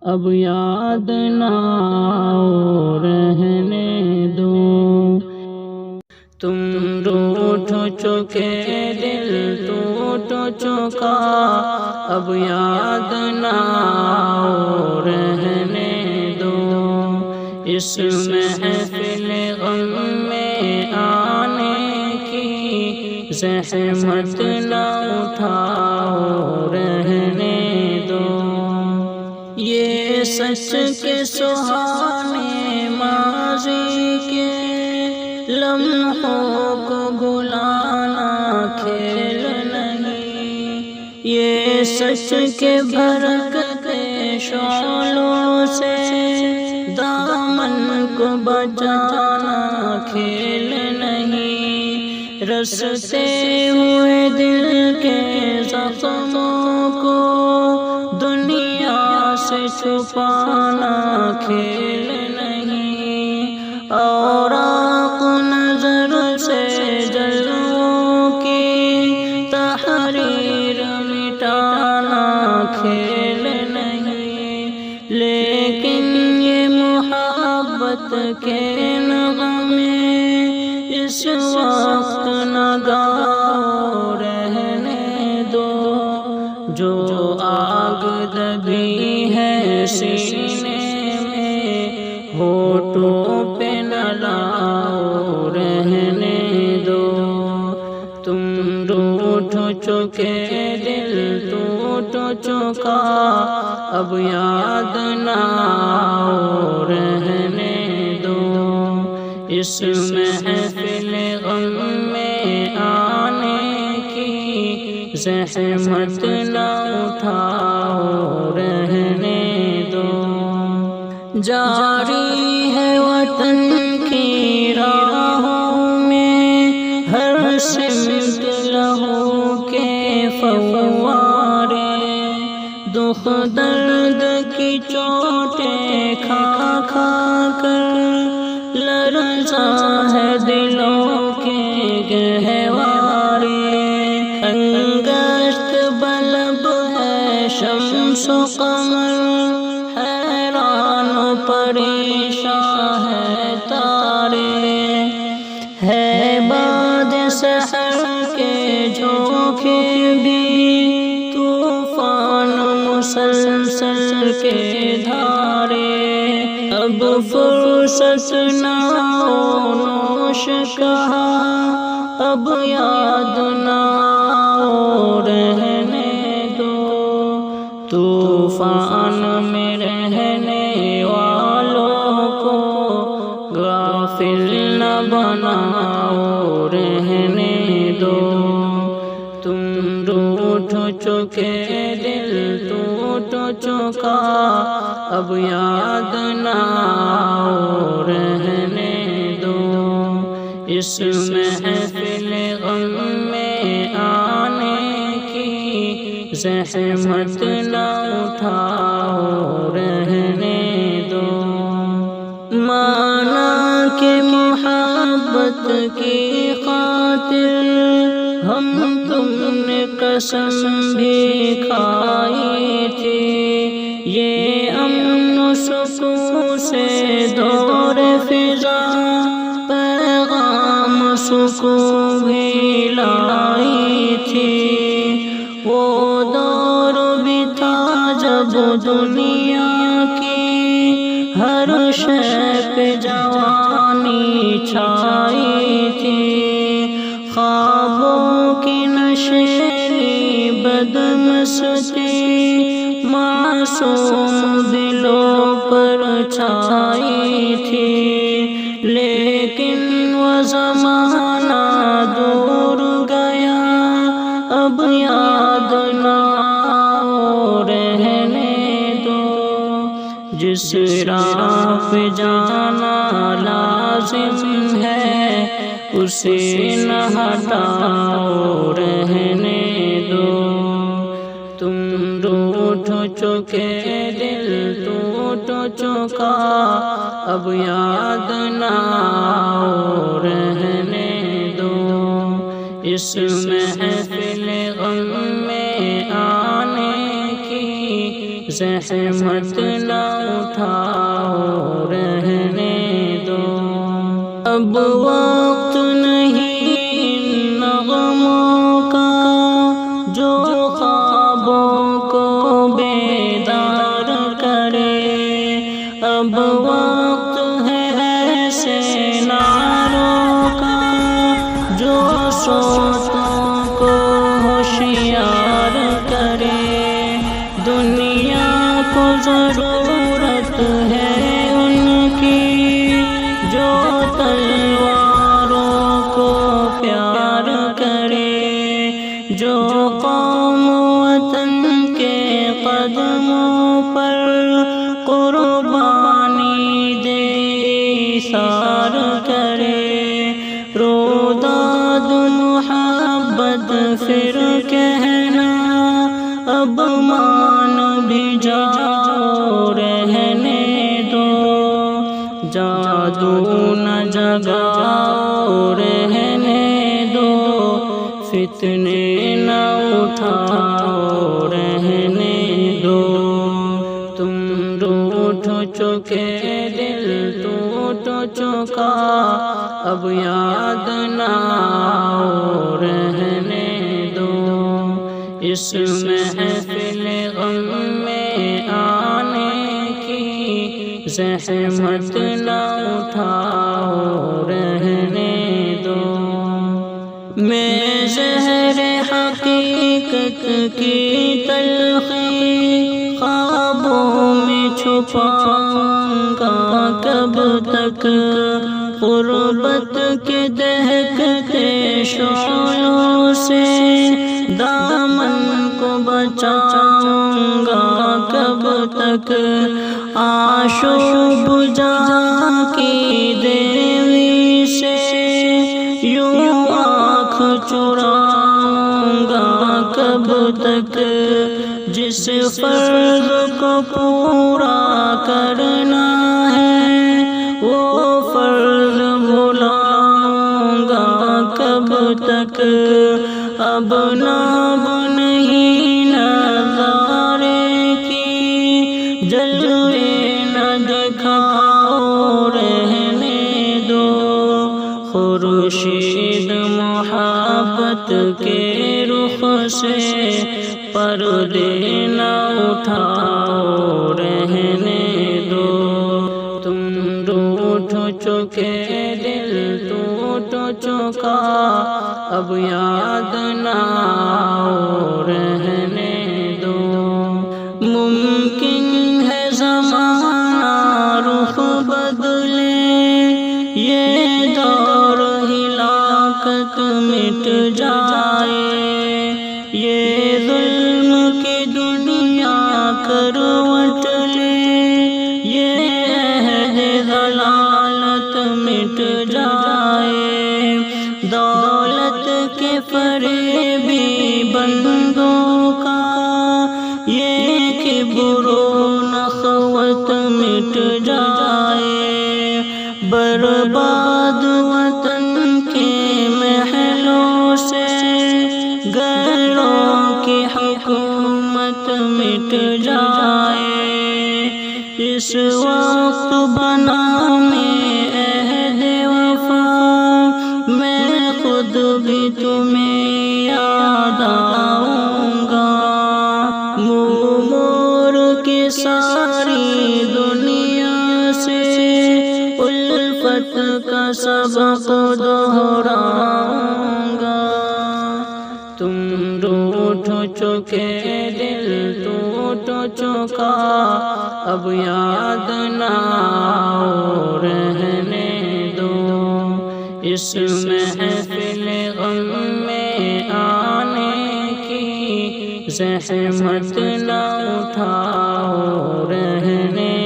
اب یاد نہ آؤ رہنے دو۔ تم روٹھ چکے دل ٹوٹ چکا، اب یاد نہ آؤ رہنے دو۔ اس محفل غم میں آنے کی زحمت نہ اٹھاؤ رہنے دو۔ یہ سچ کے سہانے ماضی کے لمحوں کو بھلانا کھیل نہیں، یہ سچ کے بھڑکتے شعلوں سے دامن کو بچانا کھیل نہیں، رستے ہوئے دل کے زخموں کو دنیا سے چھپانا کھیل نہیں، اوراق نظر سے جلووں کی تحریر مٹانا کھیل نہیں، لیکن یہ محبت کے نغمے اس وقت نہ گاؤ رہنے دو۔ جو آگ دبی ہے سینے میں ہونٹوں پہ نہ لاؤ رہنے دو۔ تم روٹھ چکے دل ٹوٹ چکا، اب یاد نہ آؤ رہنے دو۔ اس محفل غم میں آنے کی زحمت نہ اٹھاؤ رہنے دو۔ جاری ہے وطن کی راہوں میں ہر سمت لہو کے فوارے، دکھ درد کی چوٹیں کھا کھا کر لرزاں ہے دلوں کے گہوارے، انگشت بلب ہے شمس و قمر، حیران و پریشان ہے تارے، ہے باد سحر کے جھونکے بھی طوفان مسلسل کے دھارے، اب فرصت نہ ہو نوش کہا، اب یاد نہ آؤ رہنے دو۔ طوفان میں رہنے والوں کو غافل نہ بناؤ رہنے دو۔ تم روٹھ چکے دل ٹوٹ چکا، اب یاد نہ آؤ رہنے دو۔ اس محفل غم میں آنے کی زحمت نہ اٹھاؤ رہنے دو۔ مانا کہ محبت کی خاطر ہم تم نے قسم بھی کھائی تھی، یہ امن و سکون سے دور فضا پیغام سکون بھی لائی تھی، وہ دور بھی تھا جب دنیا کی ہر شے پہ جوانی چھائی تھی، خوابوں کی نشیلی بدمستی معصوم دلوں پر چھائی تھی، لیکن وہ زمانہ دور گیا، اب یاد نہ آؤ رہنے دو۔ جس راہ پہ جانا لازم ہے اسے نہ ہٹاؤ رہنے دو۔ تم روٹھ چکے دل ٹوٹ چکا، اب یاد نہ آؤ رہنے دو۔ اس محفل غم میں آنے کی زحمت نہ اٹھاؤ رہنے دو۔ اب وقت نہیں نغموں کا جو خوابوں کو بیدار کرے، اب وقت ہے ایسے نعروں کا جو سوتوں کو ہوشیار کرے۔ دنیا کو ضرورت ہے ان کی جو تلواروں کو پیار کرے، جو قوم وطن کے قدموں پر قربانی دے ایثار کرے۔ روداد محبت پھر کہنا اب مان بھی جاؤ رہنے دو۔ جادو نہ جگاؤ رہنے دو، فتنے نہ اٹھاؤ رہنے دو۔ تم روٹھ چکے دل ٹوٹ چکا، اب یاد نہ آؤ رہنے دو۔ اس محفل غم میں آنے کی زحمت نہ اٹھاؤ رہنے دو۔ میں زہر حقیقت کی تلخی خوابوں میں چھپاؤں گا کب تک، غربت کے دہکتے شعلوں سے دامن کو بچاؤں گا کب تک، آشوب جہاں کی دیوی سے یوں آنکھ چراؤں گا کب تک، جس فرض کو پورا کرنا ہے وہ فرض بھلاؤں گا کب تک۔ اب ناب نہیں نظارے کی جلوے نہ دکھاؤ رہنے دو، خورشید محبت کے رخ سے پردے نہ اٹھاؤ رہنے دو۔ تم روٹھ چکے دل ٹوٹ چکا، اب یاد نہ آؤ رہنے دو۔ ممکن ہے زمانہ رخ بدلے، یہ دور ہلاکت مٹ جائے، یہ ظلم کی دنیا کروٹ لے، یہ عہد ضلالت مٹ جائے، دولت کے فریبی بندوں کا یہ کبر و نخوت مٹ جائے، برباد وطن کے محلوں سے غیروں کی حکومت مٹ جائے۔ اس وقت بنا میں عہد وفا، میں خود بھی تمہیں یاد آؤں گا، منہ موڑ کے ساری دنیا سے الفت کا سبق دہراؤں گا۔ تم روٹھ چکے دل ٹوٹ چکا، اب یاد نہ آؤ رہنے دو۔ اس محفل غم میں آنے کی زحمت نہ اٹھاؤ رہنے